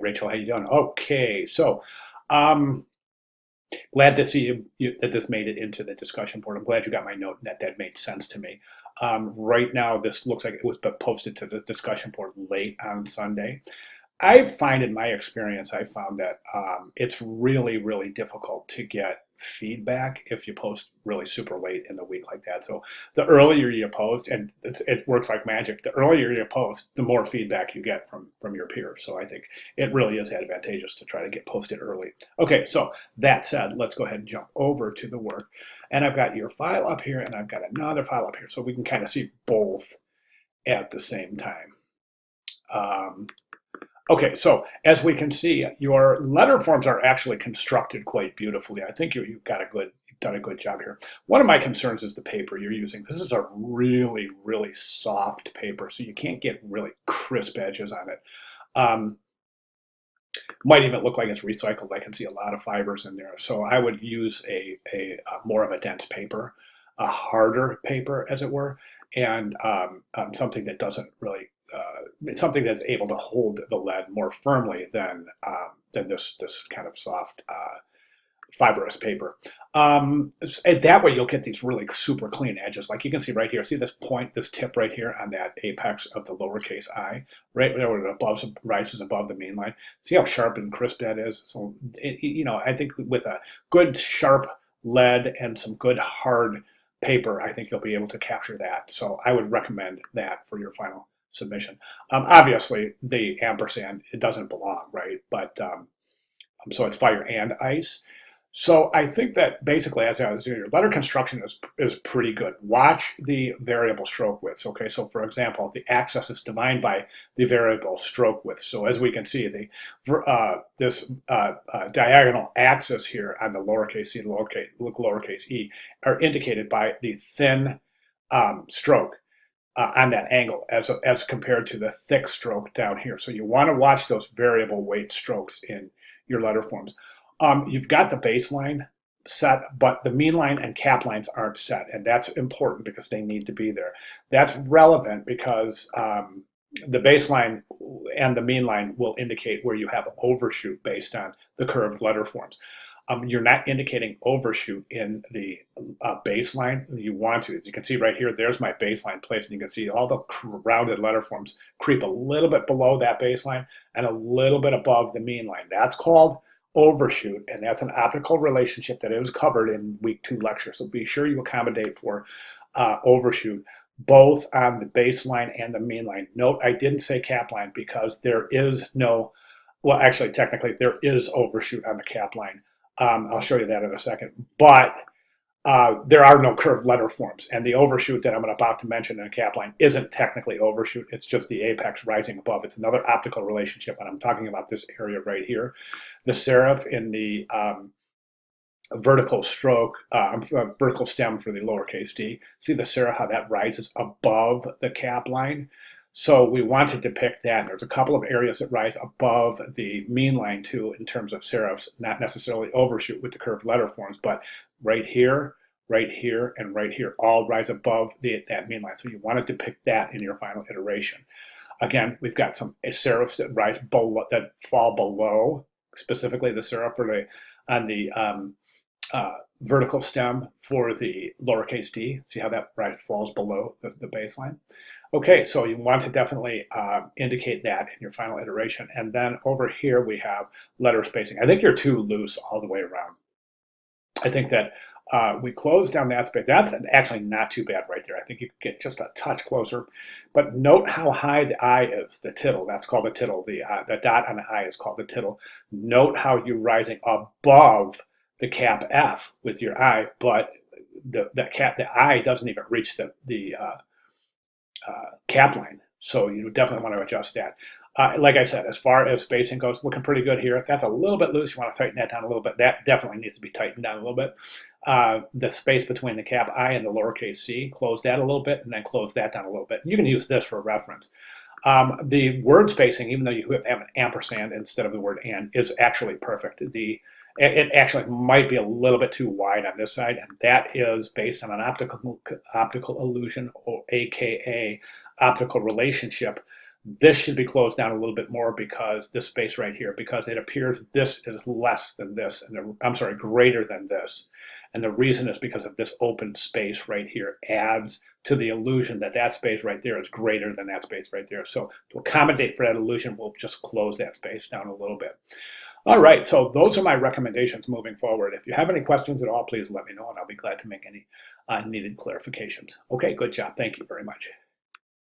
Rachel, how you doing? Okay, so um, glad to see that this made it into the discussion board. I'm glad you got my note and that made sense to me. Right now, this looks like it was posted to the discussion board late on Sunday. I find in my experience, I found that it's really, really difficult to get feedback if you post really super late in the week like that. So the earlier you post, and it works like magic, the earlier you post, the more feedback you get from your peers. So I think it really is advantageous to try to get posted early. Okay, so that said, let's go ahead and jump over to the work. And I've got your file up here, and I've got another file up here, so we can kind of see both at the same time. Um, Okay, so as we can see, your letter forms are actually constructed quite beautifully. I think you've done a good job here. One of my concerns is the paper you're using. This is a really, really soft paper, so you can't get really crisp edges on it. Um, Might even look like it's recycled. I can see a lot of fibers in there. So I would use a more of a dense paper, a harder paper, as it were, and something that doesn't really something that's able to hold the lead more firmly than this kind of soft fibrous paper. And that way you'll get these really super clean edges. Like you can see right here, see this point, this tip right here on that apex of the lowercase I, right where it rises above the mean line. See how sharp and crisp that is? So, I think with a good sharp lead and some good hard paper, I think you'll be able to capture that. So I would recommend that for your final submission. Obviously, the ampersand, it doesn't belong, right? But so it's fire and ice. So I think that basically, as I was doing, your letter construction is pretty good. Watch the variable stroke widths. Okay, so for example, the axis is defined by the variable stroke width. So as we can see, this diagonal axis here on the lowercase c, lowercase e, are indicated by the thin stroke on that angle as compared to the thick stroke down here. So you want to watch those variable weight strokes in your letter forms. You've got the baseline set, but the mean line and cap lines aren't set, and that's important because they need to be there. That's relevant because the baseline and the mean line will indicate where you have overshoot based on the curved letter forms. You're not indicating overshoot in the baseline. You want to. As you can see right here, there's my baseline place, and you can see all the rounded letter forms creep a little bit below that baseline and a little bit above the mean line. That's called overshoot, and that's an optical relationship that is covered in week 2 lecture. So be sure you accommodate for overshoot both on the baseline and the mean line. Note I didn't say cap line because there is no, well, actually technically there is overshoot on the cap line. I'll show you that in a second, but there are no curved letter forms, and the overshoot that I'm about to mention in a cap line isn't technically overshoot. It's just the apex rising above. It's another optical relationship, and I'm talking about this area right here. The serif in the vertical stroke, vertical stem for the lowercase d. See the serif, how that rises above the cap line? So we want to depict that. There's a couple of areas that rise above the mean line too in terms of serifs, not necessarily overshoot with the curved letter forms, but right here, and right here all rise above that mean line. So you want to depict that in your final iteration. Again, we've got some serifs that rise below, that fall below, specifically the serif on the vertical stem for the lowercase d. See how that falls below the baseline? Okay, so you want to definitely indicate that in your final iteration. And then over here we have letter spacing. I think you're too loose all the way around. I think that we close down that space. That's actually not too bad right there. I think you could get just a touch closer. But note how high the I is, the tittle. That's called the tittle. The dot on the I is called the tittle. Note how you're rising above the cap F with your I, but the I doesn't even reach the cap line. So you definitely want to adjust that. Like I said, as far as spacing goes, looking pretty good here. That's a little bit loose. You want to tighten that down a little bit. That definitely needs to be tightened down a little bit. The space between the cap I and the lowercase c, close that a little bit, and then close that down a little bit. You can use this for reference. The word spacing, even though you have an ampersand instead of the word and, is actually perfect. It actually might be a little bit too wide on this side, and that is based on an optical illusion, or AKA optical relationship, This should be closed down a little bit more because this space right here, because it appears this is less than this, and I'm sorry, greater than this. And the reason is because of this open space right here adds to the illusion that that space right there is greater than that space right there. So to accommodate for that illusion, we'll just close that space down a little bit. All right, so those are my recommendations moving forward. If you have any questions at all, please let me know, and I'll be glad to make any needed clarifications. Okay, good job. Thank you very much.